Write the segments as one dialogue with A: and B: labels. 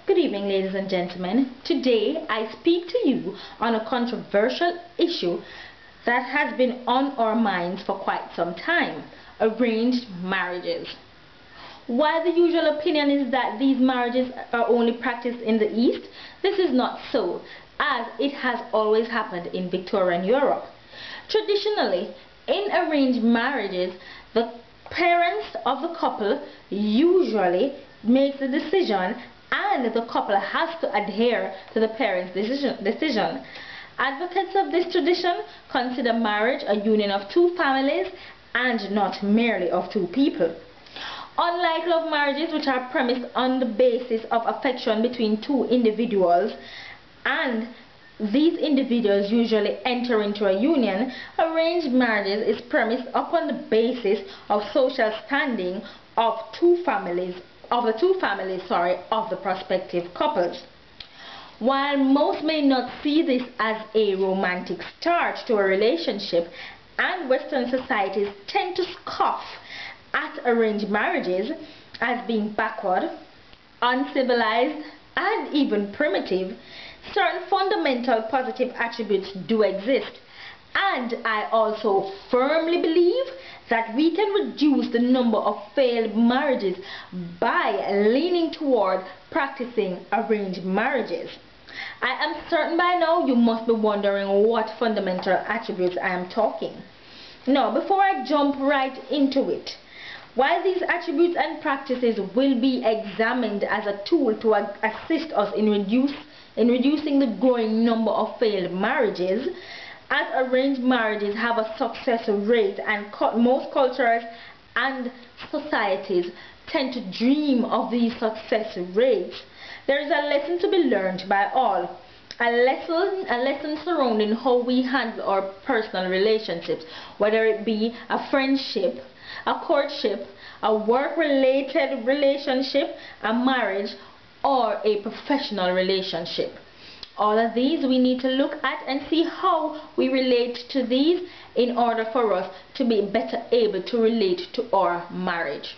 A: Good evening, ladies and gentlemen. Today I speak to you on a controversial issue that has been on our minds for quite some time: arranged marriages. While the usual opinion is that these marriages are only practiced in the East, this is not so, as it has always happened in Victorian Europe. Traditionally, in arranged marriages, the parents of the couple usually make the decision, and the couple has to adhere to the parents' decision. Advocates of this tradition consider marriage a union of two families and not merely of two people. Unlike love marriages, which are premised on the basis of affection between two individuals, and these individuals usually enter into a union, arranged marriages is premised upon the basis of social standing of the two families of the prospective couples. While most may not see this as a romantic start to a relationship, and Western societies tend to scoff at arranged marriages as being backward, uncivilized, and even primitive, certain fundamental positive attributes do exist, and I also firmly believe that we can reduce the number of failed marriages by leaning toward practicing arranged marriages. I am certain by now you must be wondering what fundamental attributes I am talking. Now, before I jump right into it, while these attributes and practices will be examined as a tool to assist us in reducing the growing number of failed marriages, as arranged marriages have a success rate and most cultures and societies tend to dream of these success rates, there is a lesson to be learned by all. A lesson surrounding how we handle our personal relationships, whether it be a friendship, a courtship, a work-related relationship, a marriage, or a professional relationship. All of these we need to look at and see how we relate to these in order for us to be better able to relate to our marriage.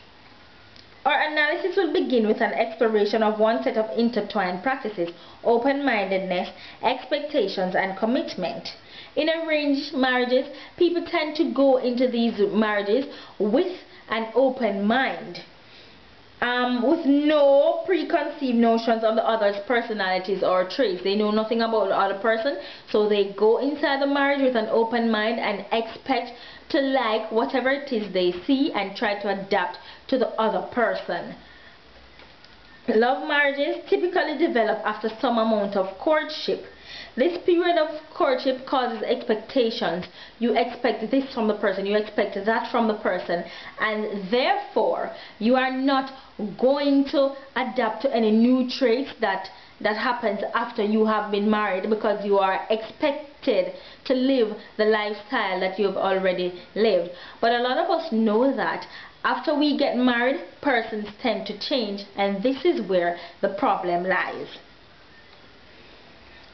A: Our analysis will begin with an exploration of one set of intertwined practices: open-mindedness, expectations, and commitment. In arranged marriages, people tend to go into these marriages with an open mind, with no preconceived notions of the other's personalities or traits. They know nothing about the other person, so they go inside the marriage with an open mind and expect to like whatever it is they see and try to adapt to the other person. Love marriages typically develop after some amount of courtship. This period of courtship causes expectations. You expect this from the person, you expect that from the person, and therefore you are not going to adapt to any new traits that happens after you have been married, because you are expected to live the lifestyle that you have already lived. But a lot of us know that after we get married, persons tend to change, and this is where the problem lies.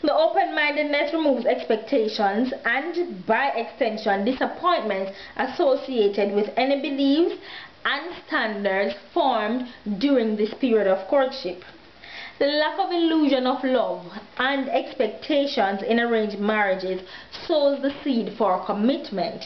A: The open-mindedness removes expectations and, by extension, disappointments associated with any beliefs and standards formed during this period of courtship. The lack of illusion of love and expectations in arranged marriages sows the seed for commitment.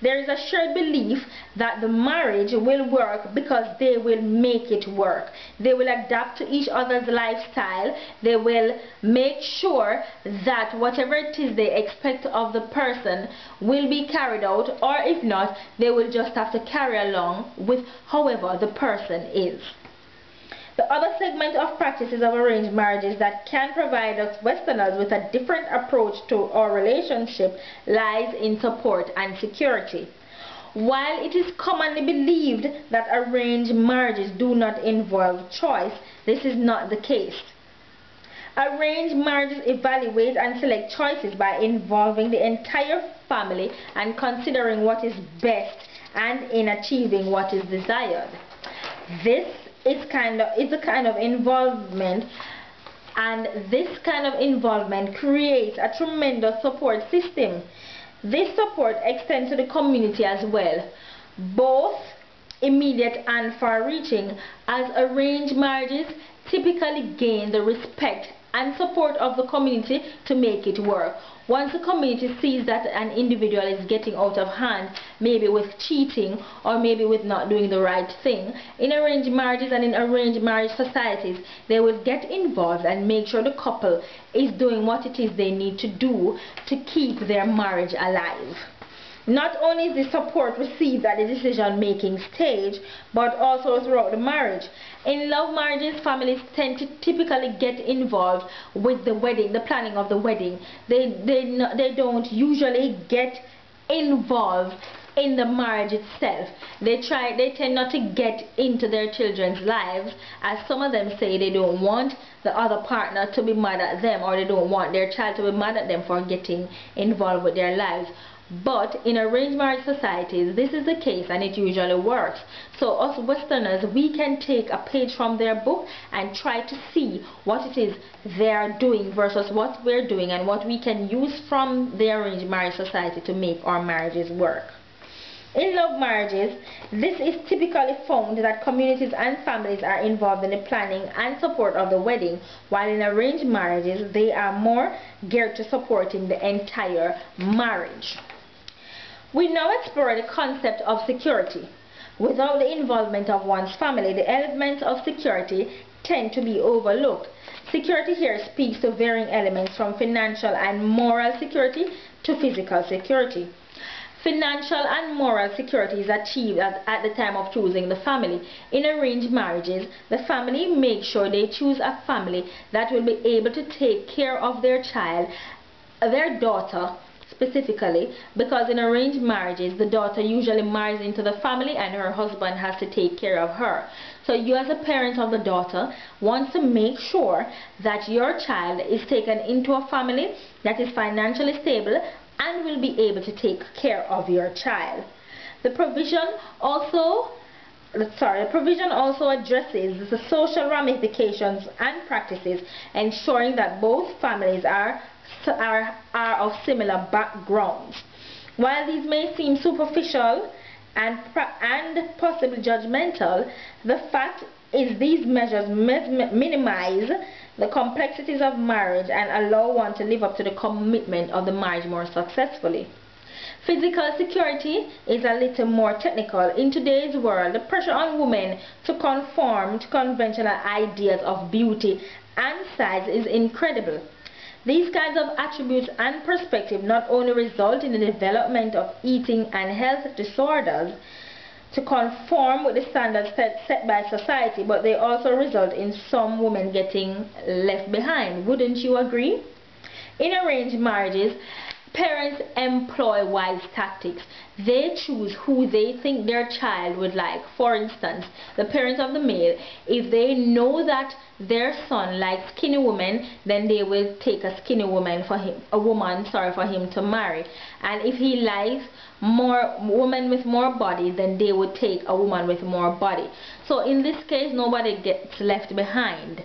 A: There is a shared belief that the marriage will work because they will make it work. They will adapt to each other's lifestyle. They will make sure that whatever it is they expect of the person will be carried out, or if not, they will just have to carry along with however the person is. The other segment of practices of arranged marriages that can provide us Westerners with a different approach to our relationship lies in support and security. While it is commonly believed that arranged marriages do not involve choice, this is not the case. Arranged marriages evaluate and select choices by involving the entire family and considering what is best and in achieving what is desired. This is a kind of involvement, and this kind of involvement creates a tremendous support system. This support extends to the community as well, both immediate and far-reaching, as arranged marriages typically gain the respect and support of the community to make it work. Once the community sees that an individual is getting out of hand, maybe with cheating or maybe with not doing the right thing, in arranged marriages and in arranged marriage societies, they will get involved and make sure the couple is doing what it is they need to do to keep their marriage alive. Not only is the support received at the decision-making stage, but also throughout the marriage. In love marriages, families tend to typically get involved with the wedding, the planning of the wedding. They don't usually get involved in the marriage itself. They tend not to get into their children's lives, as some of them say they don't want the other partner to be mad at them, or they don't want their child to be mad at them for getting involved with their lives. But in arranged marriage societies, this is the case, and it usually works. So us Westerners, we can take a page from their book and try to see what it is they are doing versus what we're doing, and what we can use from the arranged marriage society to make our marriages work. In love marriages, this is typically found that communities and families are involved in the planning and support of the wedding, while in arranged marriages, they are more geared to supporting the entire marriage. We now explore the concept of security. Without the involvement of one's family, the elements of security tend to be overlooked. Security here speaks to varying elements from financial and moral security to physical security. Financial and moral security is achieved at the time of choosing the family. In arranged marriages, the family makes sure they choose a family that will be able to take care of their child, their daughter specifically, because in arranged marriages, the daughter usually marries into the family and her husband has to take care of her. So you, as a parent of the daughter, want to make sure that your child is taken into a family that is financially stable and will be able to take care of your child. The provision also addresses the social ramifications and practices, ensuring that both families are of similar backgrounds. While these may seem superficial and possibly judgmental, the fact is these measures minimize the complexities of marriage and allow one to live up to the commitment of the marriage more successfully. Physical security is a little more technical. In today's world, the pressure on women to conform to conventional ideas of beauty and size is incredible. These kinds of attributes and perspective not only result in the development of eating and health disorders to conform with the standards set by society, but they also result in some women getting left behind. Wouldn't you agree? In arranged marriages, parents employ wise tactics. They choose who they think their child would like. For instance, the parents of the male, if they know that their son likes skinny women, then they will take a skinny woman for him, for him to marry. And if he likes women with more body, then they would take a woman with more body. So in this case, nobody gets left behind.